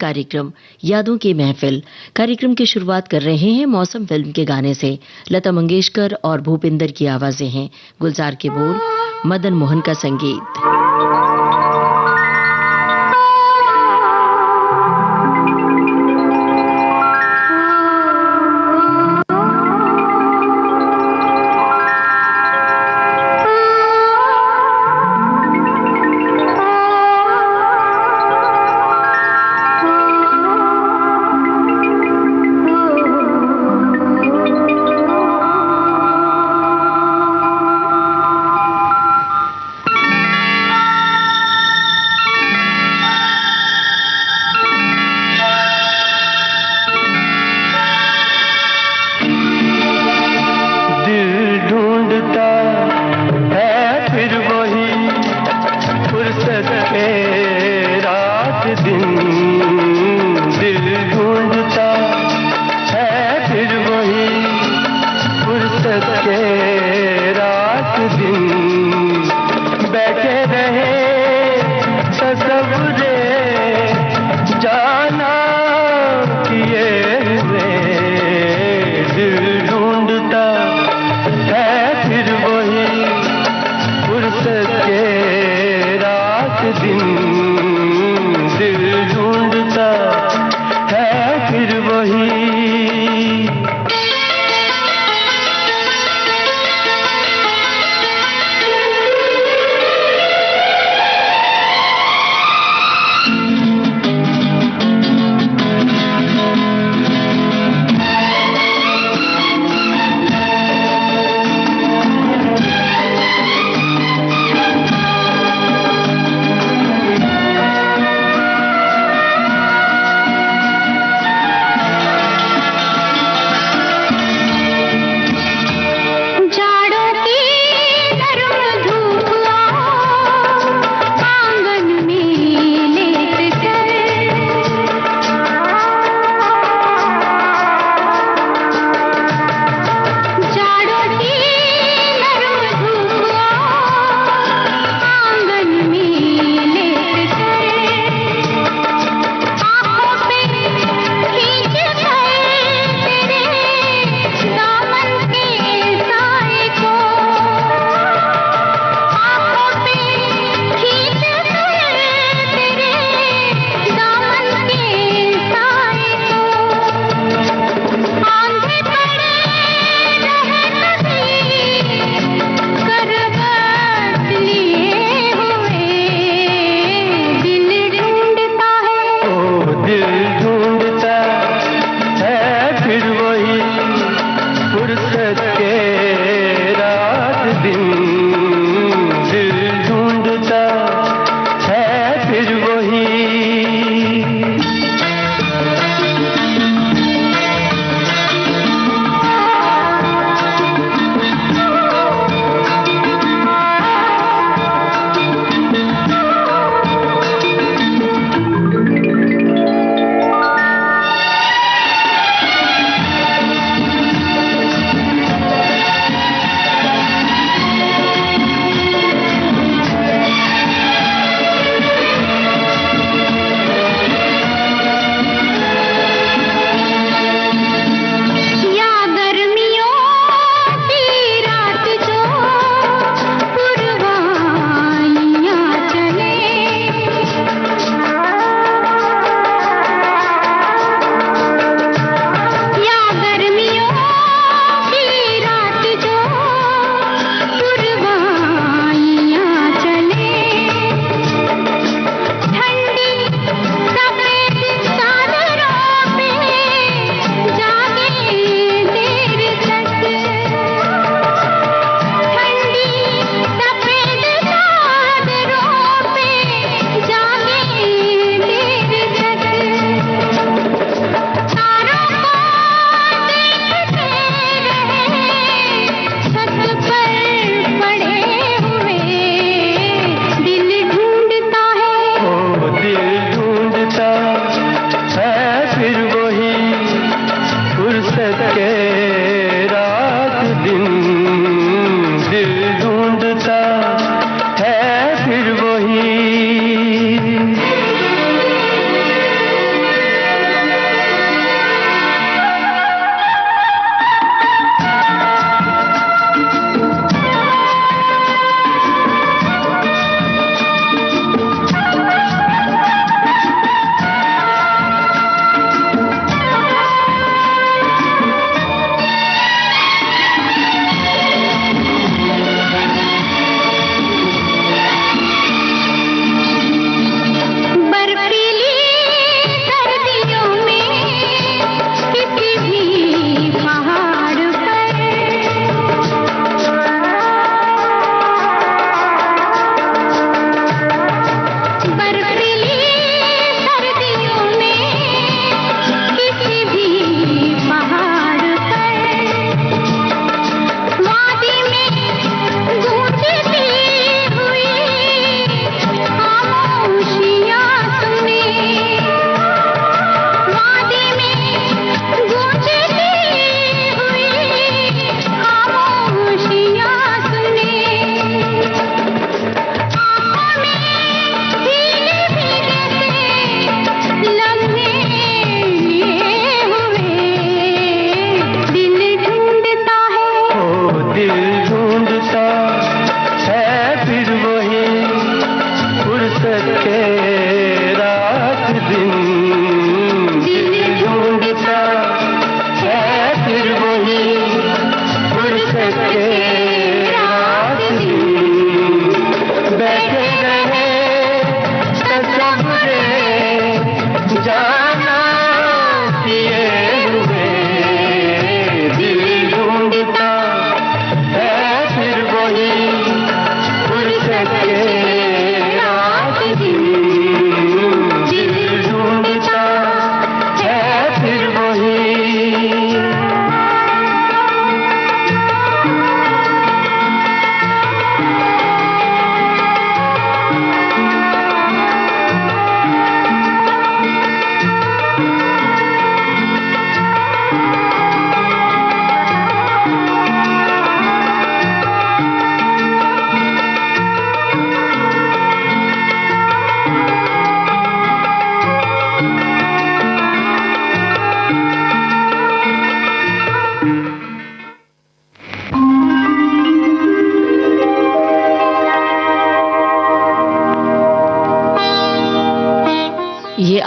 कार्यक्रम यादों की महफिल। कार्यक्रम की शुरुआत कर रहे हैं मौसम फिल्म के गाने से। लता मंगेशकर और भूपिंदर की आवाजें हैं, गुलजार के बोल, मदन मोहन का संगीत।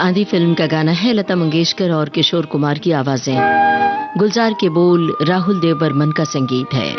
आंधी फिल्म का गाना है, लता मंगेशकर और किशोर कुमार की आवाजें। गुलजार के बोल राहुल देव बर्मन का संगीत है।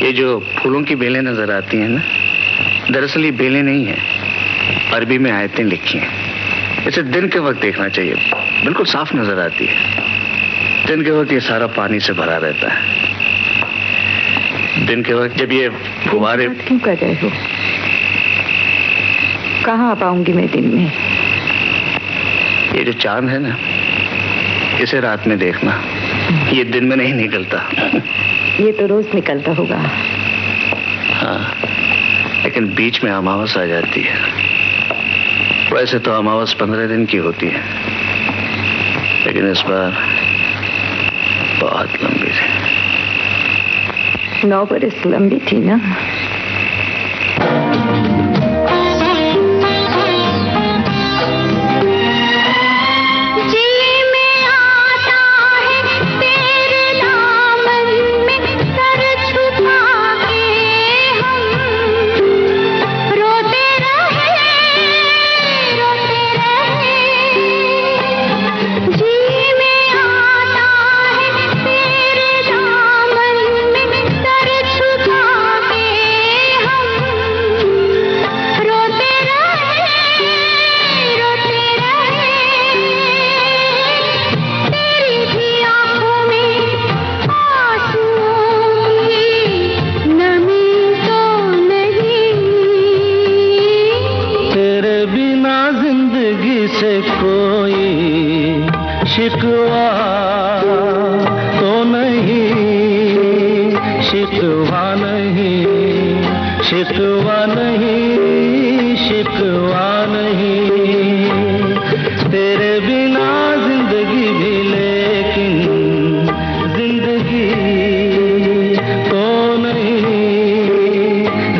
ये जो फूलों की बेलें नजर आती हैं ना, दरअसल ये बेलें नहीं है, अरबी में आयतें लिखी हैं। इसे दिन के वक्त देखना चाहिए, बिल्कुल साफ नजर आती है। दिन के वक्त ये सारा पानी से भरा रहता है। दिन के वक्त जब ये फुहारे क्यों कर रहे हो? कहाँ आ पाऊंगी मैं दिन में? ये जो चांद है ना, इसे रात में देखना, ये दिन में नहीं निकलता। ये तो रोज निकलता होगा। हाँ, लेकिन बीच में अमावस आ जाती है। वैसे तो अमावस 15 दिन की होती है, लेकिन इस बार बहुत लंबी थी। 9 बरस लंबी थी ना। शिकवा तो नहीं, शिकवा नहीं, शिकवा नहीं, शिकवा नहीं। तेरे बिना जिंदगी भी, लेकिन जिंदगी तो नहीं,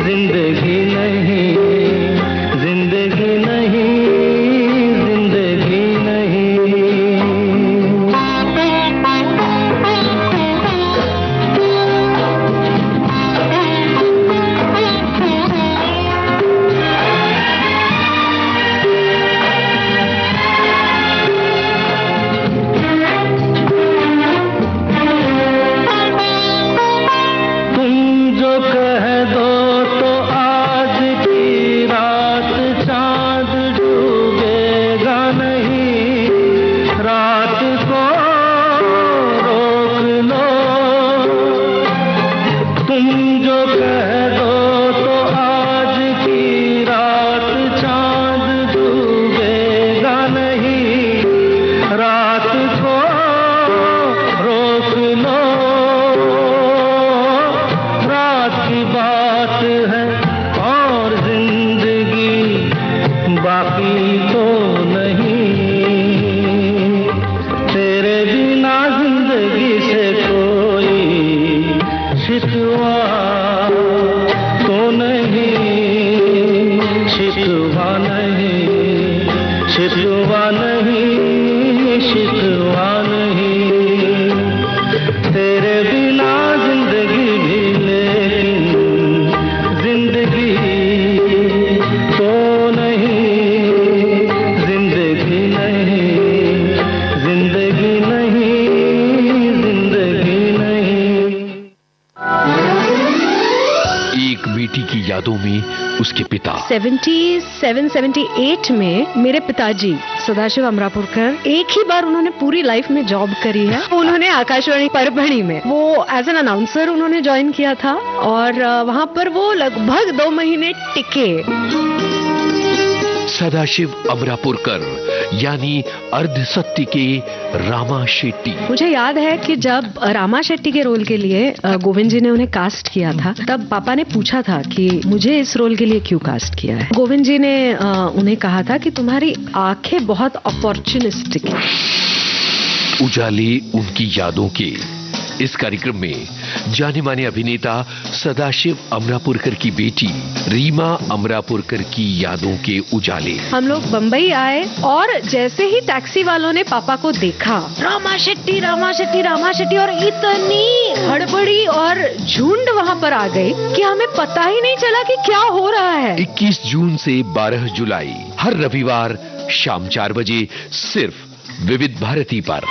जिंदगी नहीं, जिंदगी नहीं, जिंदगी नहीं। नहीं शिकवा नहीं, तेरे बिना जिंदगी भी लेकिन जिंदगी तो नहीं, जिंदगी नहीं, जिंदगी नहीं, जिंदगी नहीं। एक बेटी की यादों में उसके पिता 77-78 में मेरे पिताजी सदाशिव अमरापुरकर एक ही बार उन्होंने पूरी लाइफ में जॉब करी है। उन्होंने आकाशवाणी परभणी में वो एज एन अनाउंसर उन्होंने ज्वाइन किया था और वहाँ पर वो लगभग 2 महीने टिके। सदाशिव अमरापुरकर यानी अर्ध सत्य के रामा शेट्टी। मुझे याद है कि जब रामा शेट्टी के रोल के लिए गोविंद जी ने उन्हें कास्ट किया था, तब पापा ने पूछा था कि मुझे इस रोल के लिए क्यों कास्ट किया है। गोविंद जी ने उन्हें कहा था कि तुम्हारी आंखें बहुत अपॉर्चुनिस्टिक हैं। उजाले उनकी यादों के इस कार्यक्रम में जाने माने अभिनेता सदाशिव अमरापुरकर की बेटी रीमा अमरापुरकर की यादों के उजाले। हम लोग बंबई आए और जैसे ही टैक्सी वालों ने पापा को देखा, रामा शेट्टी, रामा शेट्टी, रामा शेट्टी, और इतनी हड़बड़ी और झुंड वहाँ पर आ गई कि हमें पता ही नहीं चला कि क्या हो रहा है। 21 जून से 12 जुलाई हर रविवार शाम 4 बजे सिर्फ विविध भारती पर।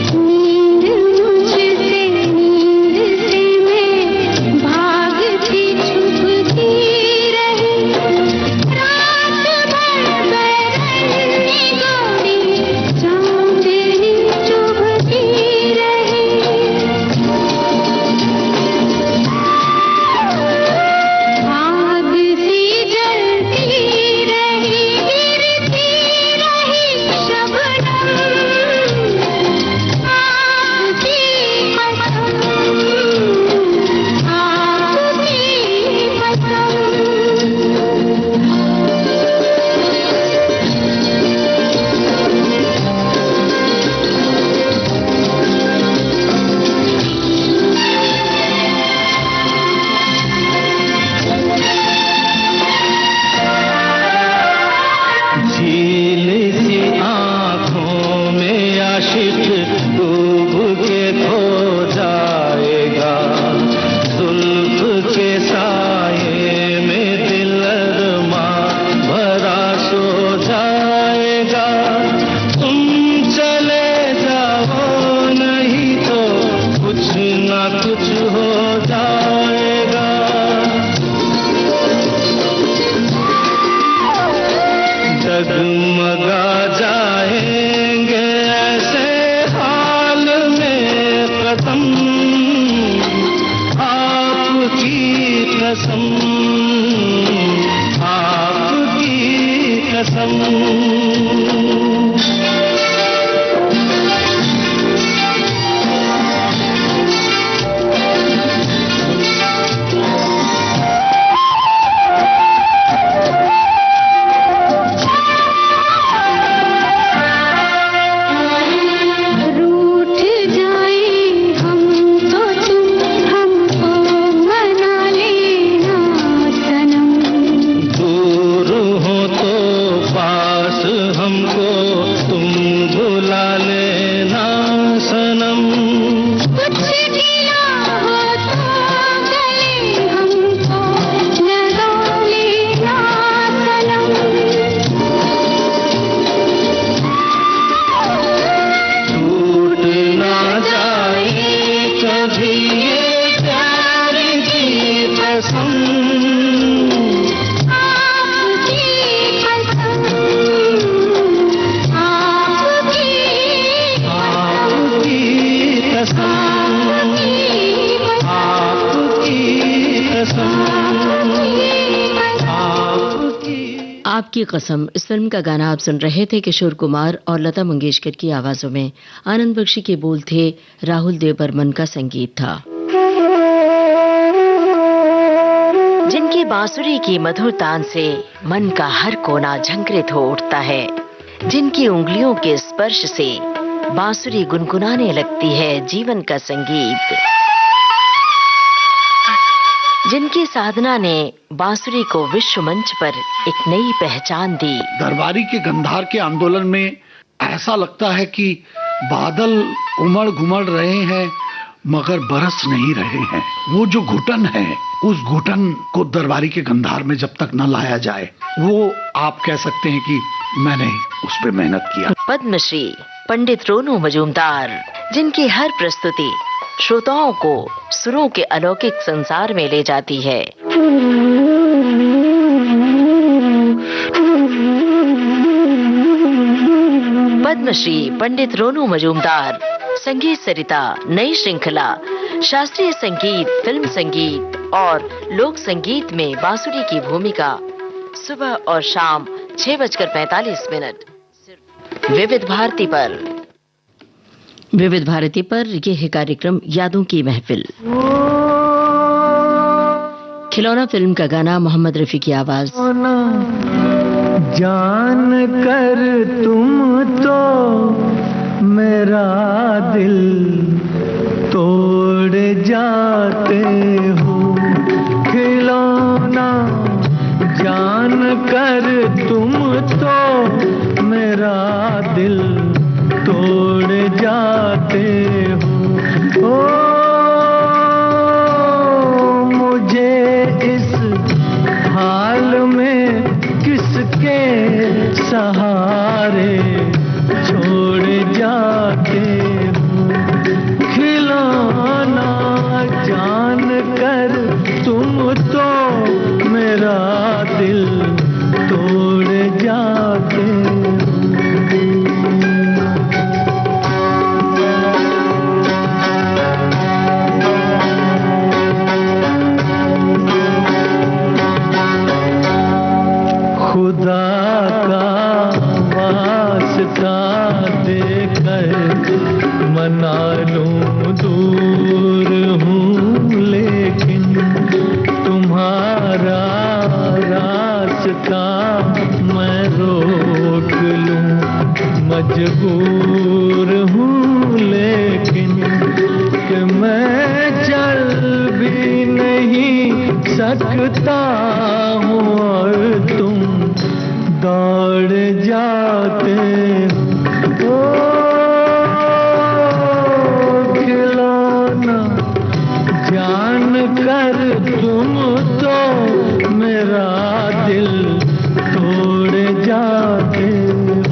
नींद मुझसे कसम, आपकी कसम। आपकी कसम, इस फिल्म का गाना आप सुन रहे थे किशोर कुमार और लता मंगेशकर की आवाजों में। आनंद बख्शी के बोल थे, राहुल देव बर्मन का संगीत था। जिनकी बांसुरी की मधुर तान से मन का हर कोना झंकृत हो उठता है, जिनकी उंगलियों के स्पर्श से बांसुरी गुनगुनाने लगती है जीवन का संगीत, जिनकी साधना ने बांसुरी को विश्व मंच पर एक नई पहचान दी। दरबारी के गंधार के आंदोलन में ऐसा लगता है कि बादल उमड़ घुमड़ रहे हैं मगर बरस नहीं रहे हैं। वो जो घुटन है, उस घुटन को दरबारी के गंधार में जब तक न लाया जाए, वो आप कह सकते हैं कि मैंने उस पे मेहनत किया। पद्मश्री पंडित रोनू मजूमदार, जिनकी हर प्रस्तुति श्रोताओं को सुरों के अलौकिक संसार में ले जाती है। पद्मश्री पंडित रोनू मजूमदार, संगीत सरिता नई श्रृंखला, शास्त्रीय संगीत, फिल्म संगीत और लोक संगीत में बांसुरी की भूमिका, सुबह और शाम 6:45 विविध भारती पर। विविध भारती पर यह है कार्यक्रम यादों की महफिल। खिलौना फिल्म का गाना, मोहम्मद रफी की आवाज। जान कर तुम तो मेरा दिल तोड़ जाते हो, खिलौना जान कर तुम तो मेरा दिल तोड़ जाते हो। ओ मुझे इस हाल में किसके सहारे छोड़ जाते हो, खिलौना जान कर तुम तो मेरा दिल तोड़ जाते हो। खुदा का वास्ता देकर मना लूं दूर हूँ, लेकिन तुम्हारा रास्ता मैं रोक लूं मजबूर हूँ, लेकिन कि मैं चल भी नहीं सकता हूँ और तुम दौड़ जाते हो। खिलौना जान कर तुम तो मेरा दिल तोड़ जाते हो।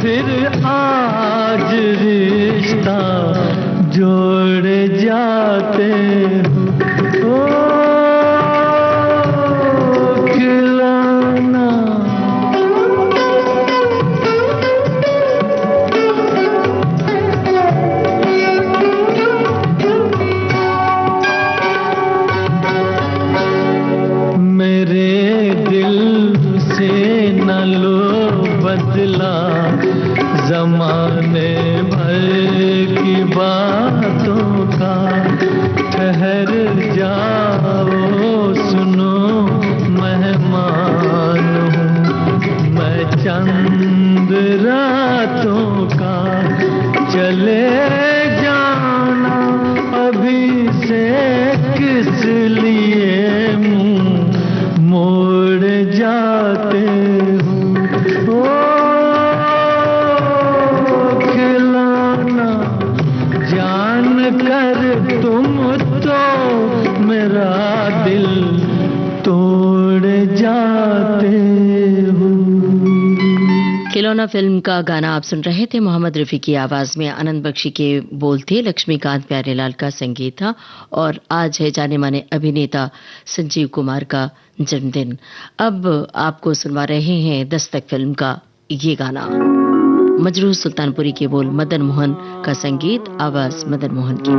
फिर आज रिश्ता जोड़ जाते हो खिलौना। मेरे दिल से न लो बदला जमाने भर की बातों का, ठहर जाओ सुनो मेहमान हूँ मैं चंद रातों का, चले जाना अभी से किस लिए मुंह मोड़ जाते हो खिलौना। जान कर तुम तो मेरा दिल तोड़ जाते हो। खिलौना फिल्म का गाना आप सुन रहे थे। मोहम्मद रफी की आवाज में आनंद बख्शी के बोल थे, लक्ष्मीकांत प्यारेलाल का संगीत था। और आज है जाने माने अभिनेता संजीव कुमार का जन्मदिन। अब आपको सुनवा रहे हैं दस्तक फिल्म का ये गाना। मजरूह सुल्तानपुरी के बोल, मदन मोहन का संगीत, आवाज मदन मोहन की।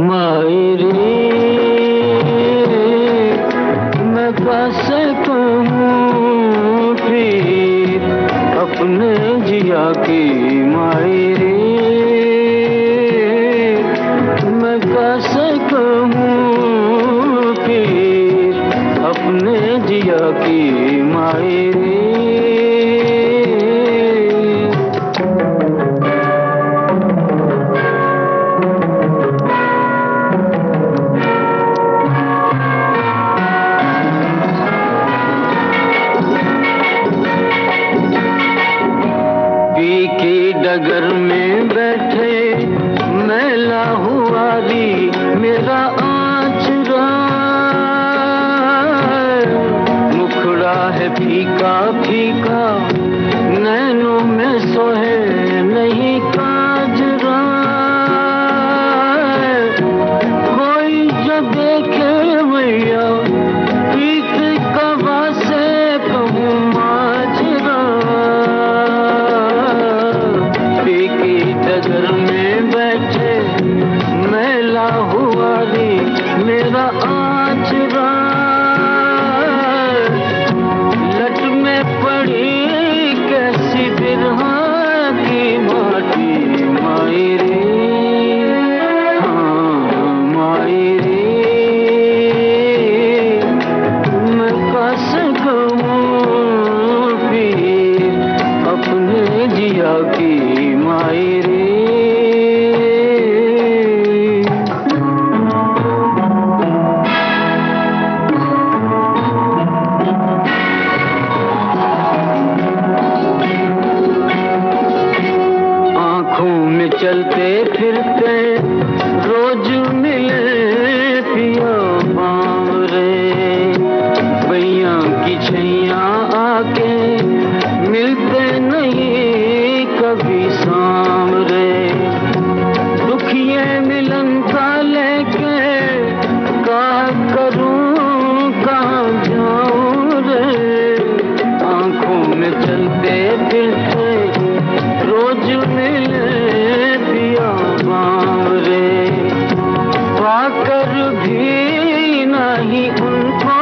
मायरे मैं कैसे कहूँ फिर अपने जिया की, मायरे मैं कैसे कहूँ फिर अपने जिया की, मायरे डगर में बैठे मैला हुआ री मेरा आचरा, मुखड़ा है फीका फीका नैनों में सोहे नहीं काजरा, कोई जो देखे मैया प्रीत कवा से कहूँ माजरा, डगर में बैठे मैला हुआ रे मेरा आचरा, लट में पड़ी कैसी बिरहा की माटी, मायरे हाँ मायरे मैं कैसे कहूँ फिर अपने जिया की, मायरे चलते फिरते रोज मिले पिया बावरे, भैया की छैया आके मिलते नहीं कभी सामरे, दुखिए मिलन का लेके का करूं कहाँ जाऊं रे, आंखों में चलते फिरते रोज मिले पाकर भी नहीं उनको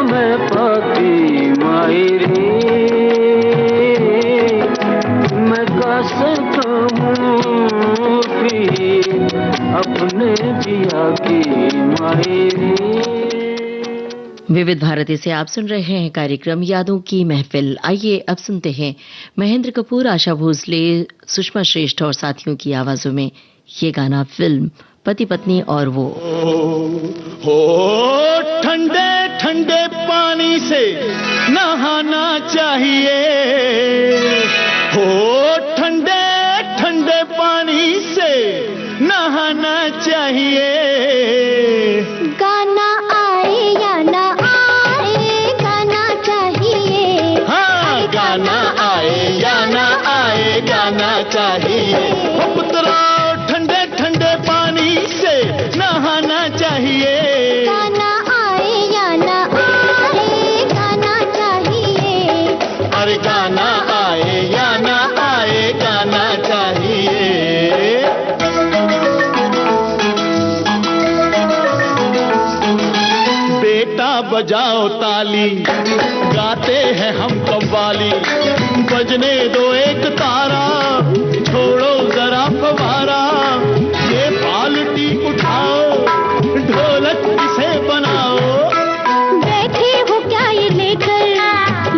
मैं पाती, मायरे मैं कैसे कहूँ फिर अपने जिया की, मायरे। विविध भारती से आप सुन रहे हैं कार्यक्रम यादों की महफिल। आइए अब सुनते हैं महेंद्र कपूर, आशा भोसले, सुषमा श्रेष्ठ और साथियों की आवाजों में ये गाना फिल्म पति पत्नी और वो। हो ठंडे ठंडे पानी से नहाना चाहिए, हो ठंडे ठंडे पानी से नहाना चाहिए, गाना आए या ना आए गाना चाहिए, हाँ गाना आए आए या ना आए गाना चाहिए। ओ पुत्रा ठंडे ठंडे पानी से नहाना चाहिए। गाना आए या ना आए गाना चाहिए। अरे गाना आए या ना आए गाना चाहिए। बेटा बजाओ ताली, गाते हैं हम कव्वाली, बजने दो एक तारा, छोड़ो जरा फवारा, ये बाल्टी उठाओ, ढोलक इसे बनाओ। बैठे हो क्या ये लेकर,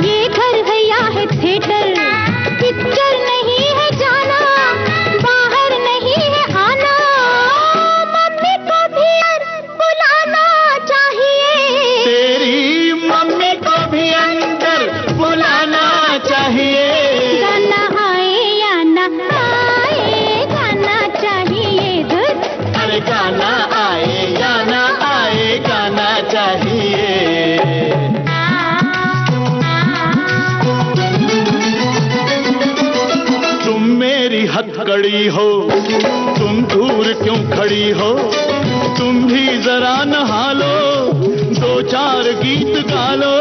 ये घर है या है थिएटर, पिक्चर नहीं है जाना, बाहर नहीं है आना, मम्मी को भी बुलाना चाहिए। तेरी मम्मी को भी अंदर बुलाना चाहिए। गाना आए या ना आए गाना चाहिए। अरे गाना आए या ना आए गाना चाहिए। तुम मेरी हथकड़ी हो, तुम दूर क्यों खड़ी हो, तुम भी जरा नहा लो, दो चार गीत गा लो,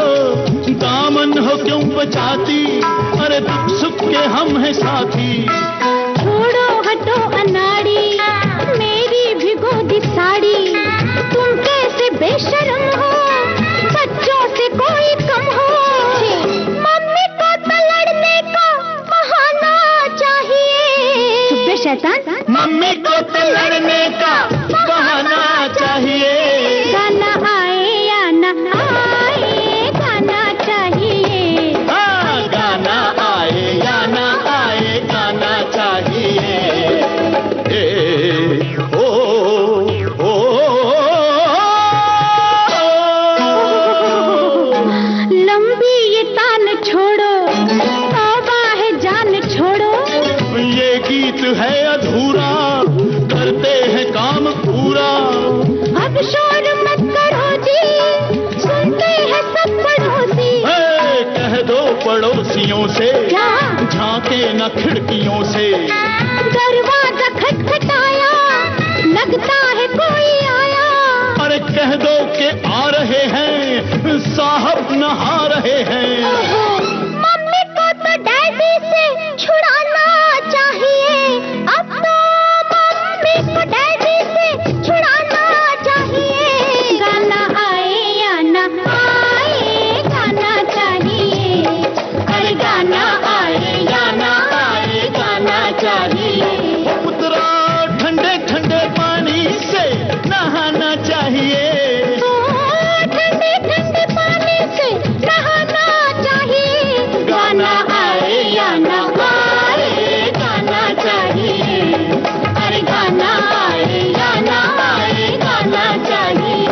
दामन हो क्यों बचाती, अरे दुख सुख के हम हैं साथी। छोड़ो हटो अनाड़ी, मेरी भिगो दी साड़ी, तुम कैसे बेशर्म हो, बच्चों से कोई कम हो, मम्मी को तो लड़ने का बहाना चाहिए। शैतान, मम्मी को तो लड़ने का बहाना चाहिए। गाना आए या ना आए गाना चाहिए। हाँ, गाना आए या ना आए गाना चाहिए। ए, ओ, ओ, लंबी ये तान छोड़ो, तौबा है जान छोड़ो, ये गीत है अधूरा, करते हैं काम पूरा। अब शोर मत करो जी, सुनते हैं सब पड़ोसी। कह दो पड़ोसियों से, क्या? झांके न खिड़कियों से। दरवाजा खटखटाया, लगता है कोई आया। अरे कह दो कि आ रहे हैं, साहब नहा रहे हैं। मम्मी को तो डैडी से छुड़ाना चाहिए। अब तो मम्मी को डैडी से छुड़ाना चाहिए। गाना आए या ना आए गाना चाहिए। अरे गाना आए या ना आए गाना चाहिए। पुत्रा ठंडे ठंडे पानी से नहाना चाहिए। ठंडे ठंडे पानी से नहाना चाहिए। गाना आए या ना आए गाना चाहिए। अरे गाना आए या ना आए गाना चाहिए।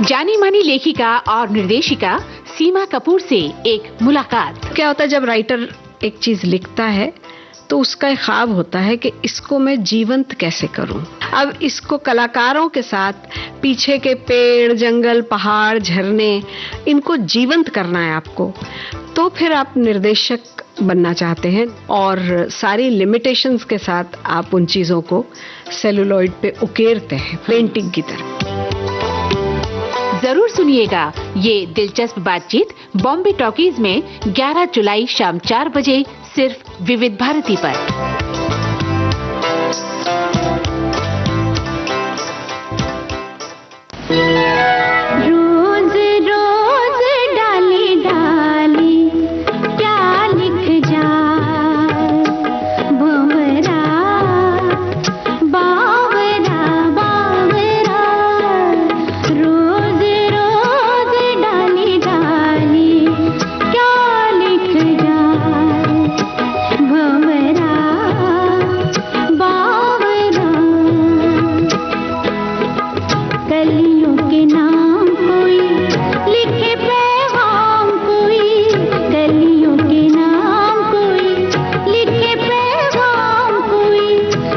जानी मानी लेखिका और निर्देशिका सीमा कपूर से एक मुलाकात। क्या होता है जब राइटर एक चीज लिखता है तो उसका एक ख्वाब होता है कि इसको मैं जीवंत कैसे करूं। अब इसको कलाकारों के साथ पीछे के पेड़, जंगल, पहाड़, झरने, इनको जीवंत करना है आपको, तो फिर आप निर्देशक बनना चाहते हैं और सारी लिमिटेशंस के साथ आप उन चीजों को सेलुलॉइड पे उकेरते हैं पेंटिंग की तरह। जरूर सुनिएगा ये दिलचस्प बातचीत बॉम्बे टॉकीज में 11 जुलाई शाम 4 बजे सिर्फ विविध भारती पर। रोज रोज डाली डाली क्या लिख जाए, भंवरा बावरा बावरा। रोज रोज डाली डाली क्या लिख जाए, भंवरा बावरा। कलियों के नाम कोई लिखे पैगाम, कोई कलियों के नाम कोई लिखे पैगाम, कोई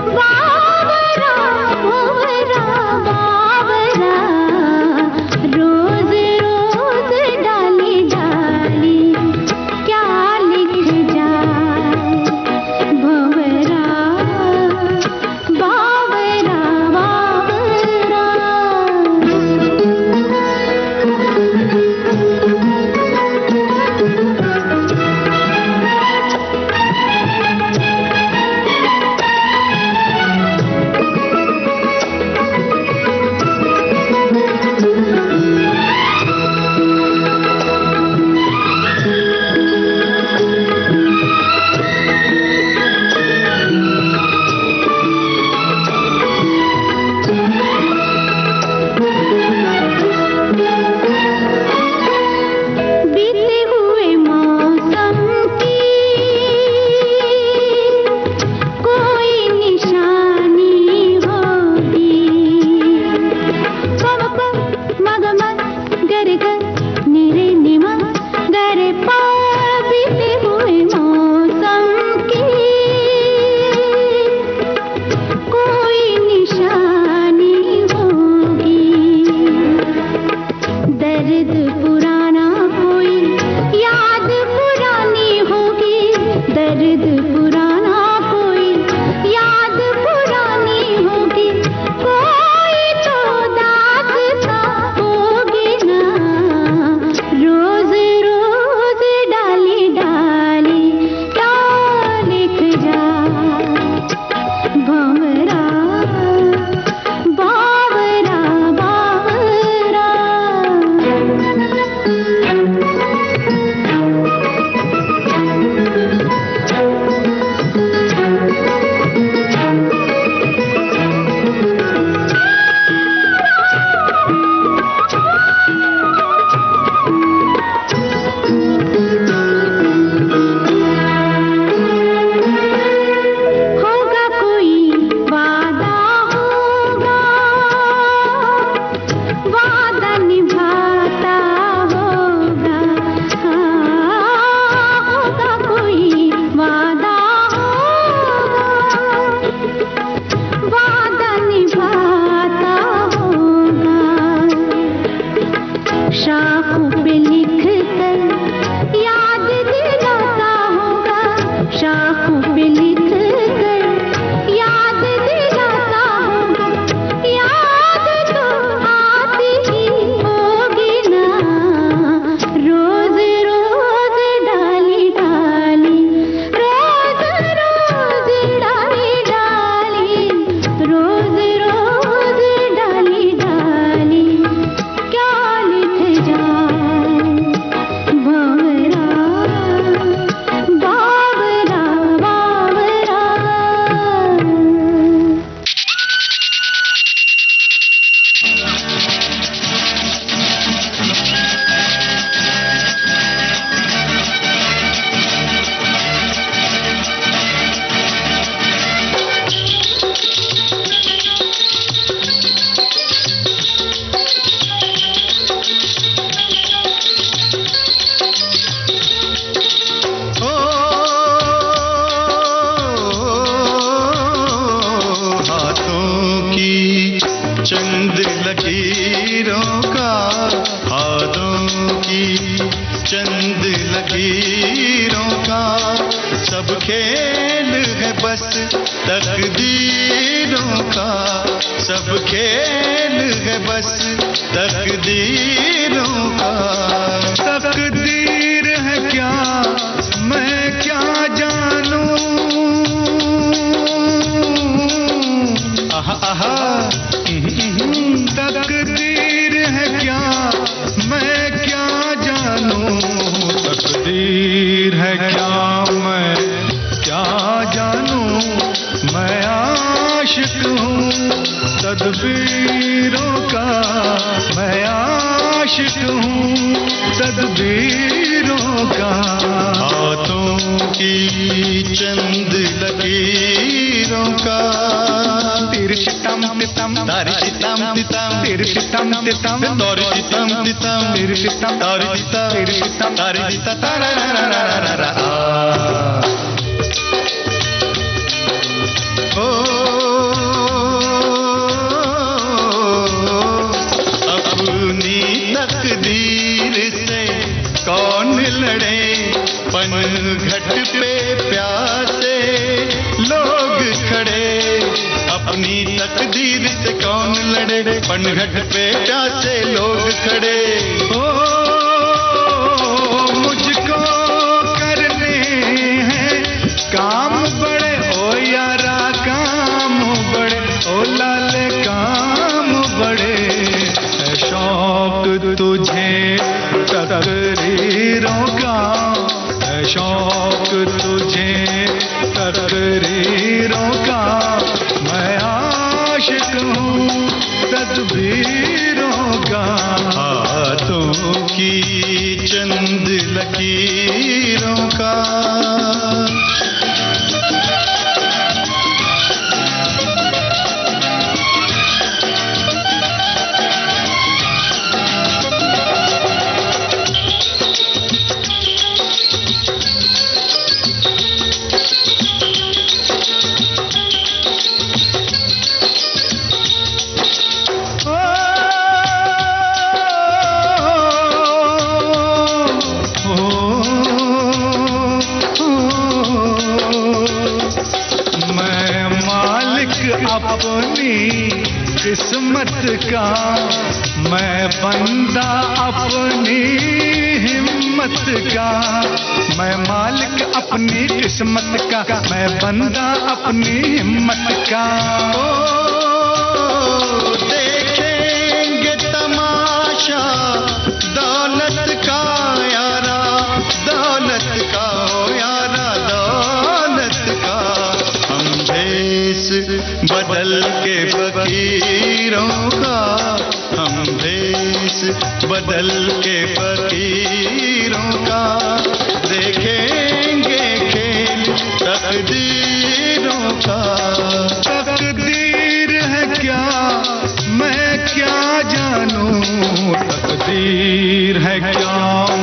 बावरा भंवरा बावरा। शाखों पे लिख कर याद दिलाता होगा, शाखों पे लिख कर याद दिलाता होगा, याद तो आती ही होगी ना, रोज रोज डाली डाली, रोज रोज डाली डाली, रोज रोज डाली डाली, क्या लिख जाए बावरा बावरा बावरा। ओ हाथों की चंद लकीरों का, हाथों की चंद लकीरों का, सब खेल है बस तकदीरों का, सब खेल है बस तकदीरों का। तकदीर है क्या मैं क्या जानूं, आहा आहा, तकदीर है क्या मैं क्या जानूं, तकदीर है क्या मैं क्या जानूं, मैं आशिक हूँ तदबीरों का, मैं आशिक हूँ तदबीरों का। हाथों की चंद लकीरों का, तिरशितम तितम तारिशितम तितम, तिरशितम तितम तारिशितम तितम, तिरशितम तारिशितम, तिरशितम तारिशितम तारारारारारा। अपनी तकदीर से कौन लड़े, पनघट पे प्यासे लोग खड़े, अपनी तकदीर से कौन लड़े, पनघट पे प्यासे लोग खड़े। ओ मुझको करने हैं काम बड़े, ओ यारा काम बड़े, ओ लाले काम बड़े, है शौक तुझे तकरीरों का, है शौक तुझे तकरीरों का, मैं आशिक हूँ तदबीरों का। हाथों की चंद लकीरों का। अपनी किस्मत का, मैं बंदा अपनी हिम्मत का, मैं मालिक अपनी किस्मत का, मैं बंदा अपनी हिम्मत का। ओ देखेंगे तमाशा दौलत का यारा, दौलत का ओ यारा, दौलत का। हम भेष बदल के फकीरों का, हम भेष बदल के फकीरों का, देखेंगे खेल तकदीरों का। तकदीर है क्या मैं क्या जानूं, तकदीर है क्या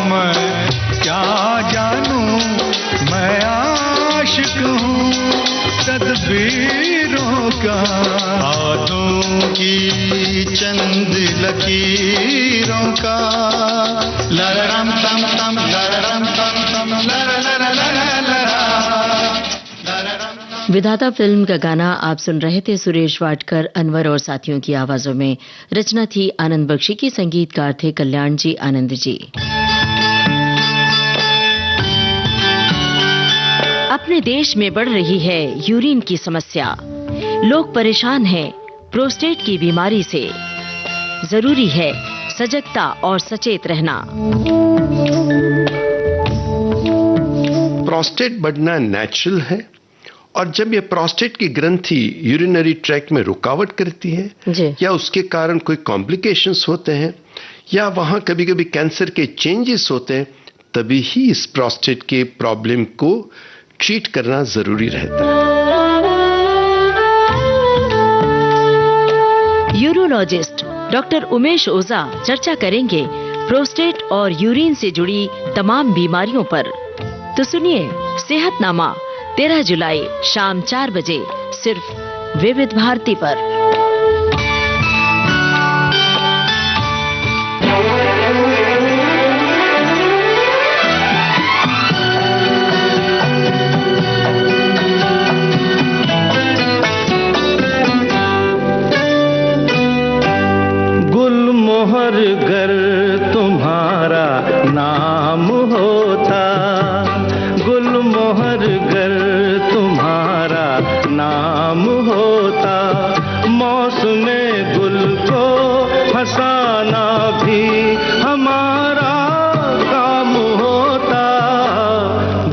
मैं क्या जानूं, मैं आशिक हूँ तदबीरों का। हाथों की चंद लकीरों का। विधाता फिल्म का गाना आप सुन रहे थे सुरेश वाडकर, अनवर और साथियों की आवाजों में। रचना थी आनंद बख्शी की, संगीतकार थे कल्याण जी आनंद जी। अपने देश में बढ़ रही है यूरिन की समस्या। लोग परेशान हैं प्रोस्टेट की बीमारी से। जरूरी है सजगता और सचेत रहना। प्रोस्टेट बढ़ना नेचुरल है, और जब ये प्रोस्टेट की ग्रंथि यूरिनरी ट्रैक्ट में रुकावट करती है या उसके कारण कोई कॉम्प्लिकेशंस होते हैं या वहां कभी कभी कैंसर के चेंजेस होते हैं, तभी ही इस प्रोस्टेट के प्रॉब्लम को ट्रीट करना जरूरी रहता है। यूरोलॉजिस्ट डॉक्टर उमेश ओझा चर्चा करेंगे प्रोस्टेट और यूरिन से जुड़ी तमाम बीमारियों पर। तो सुनिए सेहतनामा 13 जुलाई शाम 4 बजे सिर्फ विविध भारती पर। गुलमोहर गर तुम्हारा नाम होता, गुलमोहर गर तुम्हारा नाम होता, मौसमे गुल को हंसाना भी हमारा काम होता,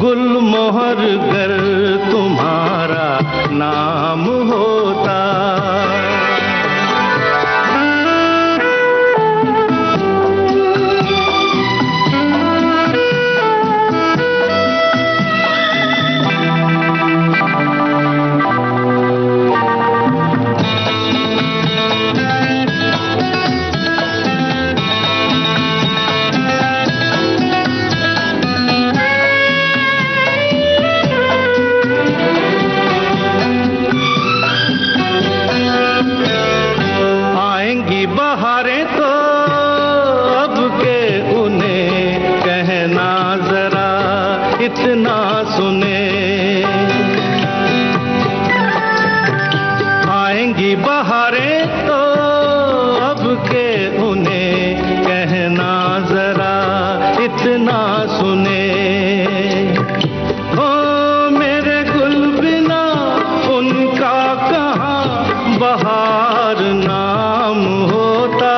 गुलमोहर गर तुम्हारा नाम होता। इतना सुने, आएंगी बहारें तो अब के उन्हें कहना जरा इतना सुने। ओ मेरे गुल बिना उनका कहाँ बहार नाम होता,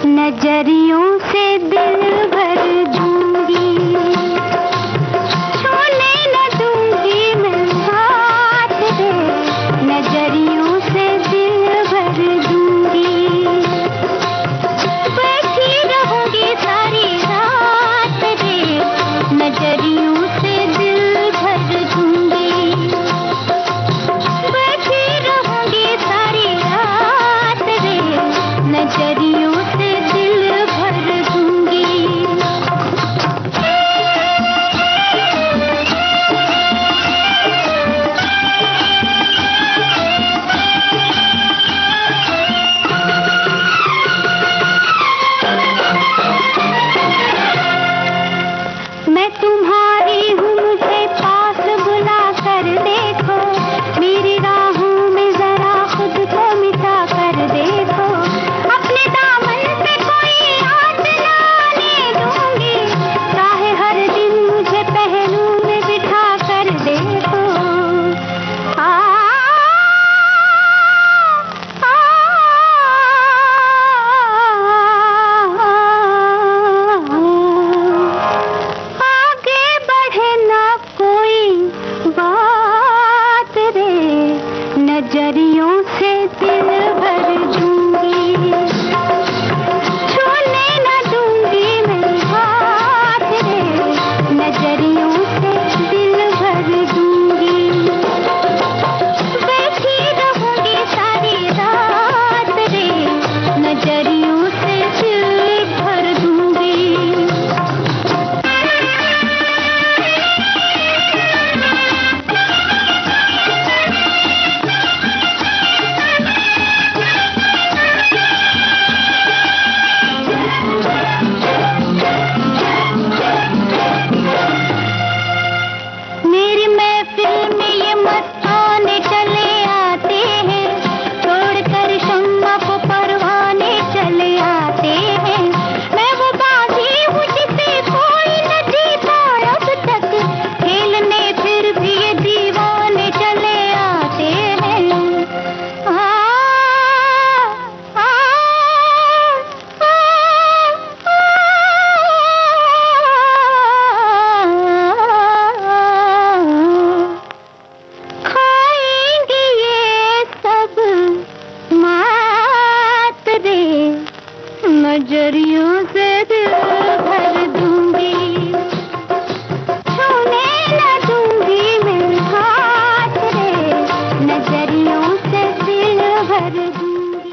नजरियों से दिल भर दूंगी, छूने न दूंगी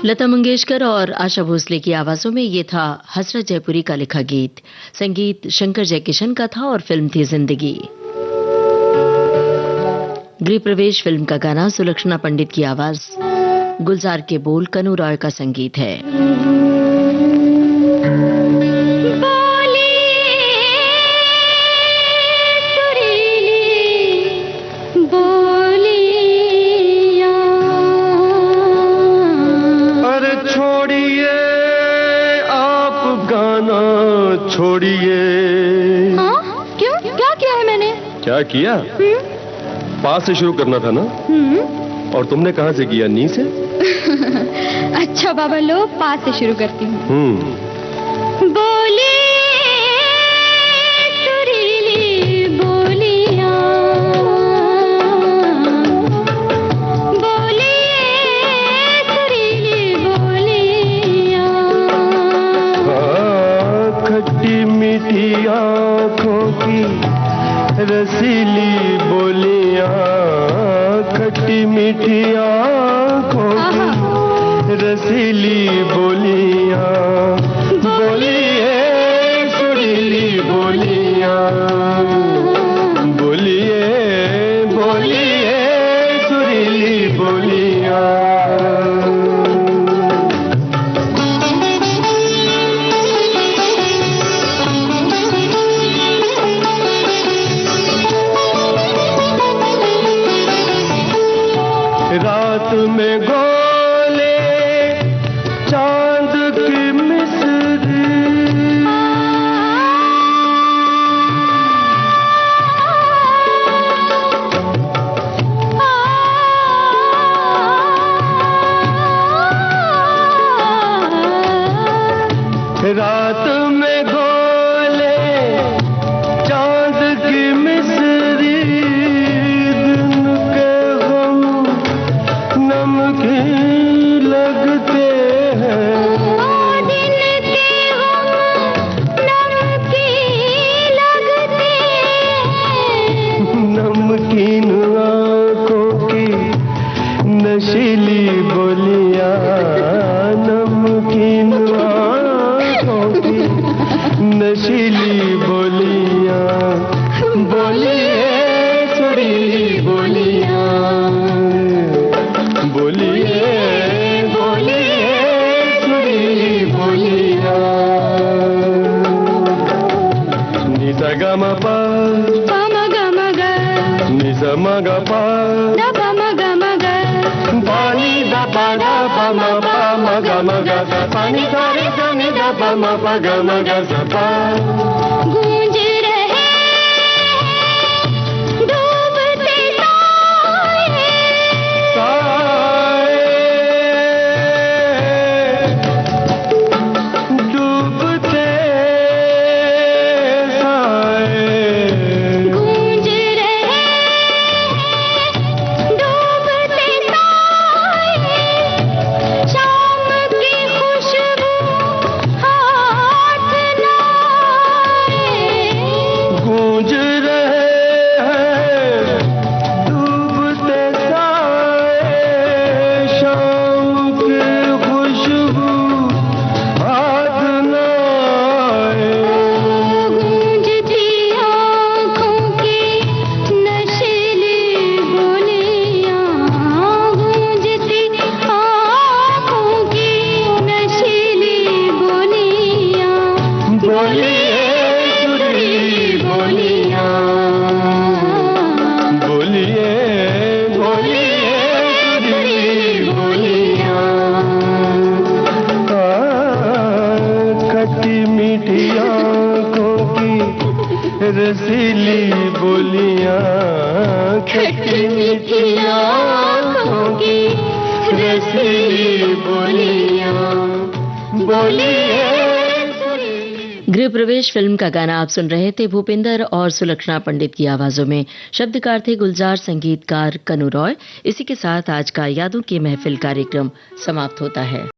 लता मंगेशकर और आशा भोसले की आवाजों में ये था हसरत जयपुरी का लिखा गीत। संगीत शंकर जयकिशन का था और फिल्म थी जिंदगी। गृह प्रवेश फिल्म का गाना सुलक्षणा पंडित की आवाज, गुलजार के बोल, कनू रॉय का संगीत है। छोड़िए। हाँ? क्यों? क्या किया है मैंने? क्या किया? पास से शुरू करना था ना? और तुमने कहाँ से किया? नी से? अच्छा बाबा लो, पास से शुरू करती हूँ। बोले सुरीली बोलियां, बोले सुरीली बोलियां, खट्टी मीठी आँखों की रसीली बोलियां, खट्टी मीठी आँखों की रसीली बोलियां, बोलिए सुरीली बोलियां, बोलिए बोलिए सुरीली बोलियां। रात में गोले चांद की मिस्री, रात में गोले चांद की मिस्री, दिन के गम नमकीन लगते हैं, दिन के गम नमकीन लगते हैं, नमकीन आँखों की नशीली बोलियां, नमकीन आँखों की नशीली बोलियां, बोलिए सुरीली बोलियां, बोलिए बोलिए सुरीली बोलियां। निसा ग म प म ग म ग, निसा म ग प द प म ग म ग, पानी द प द प म प म ग म ग, पानी सा रे सा नि द प म प ग म ग स प। गूंज रहे डूबते साए, साए डूबते साए, गूंज रहे डूबते साए, शाम की खुशबू हाथ लाए, गूंज रहे हैं डूबते साए, शाम की खुशबू हाथ न आए, गूंजती आँखों की नशीली बोलियां, गूंजती आँखों की नशीली बोलियां, बोलिए सुरीली बोलियां, बोलिए बोलिए सुरीली बोलियां। खट्टी मीठी आँखों की रसीली बोलियां, खट्टी मीठी आँखों की रसीली बोलियां, बोलिए गृह प्रवेश फिल्म का गाना आप सुन रहे थे भूपिंदर और सुलक्षणा पंडित की आवाजों में। शब्दकार थे गुलजार, संगीतकार कनू रॉय। इसी के साथ आज का यादों की महफिल कार्यक्रम समाप्त होता है।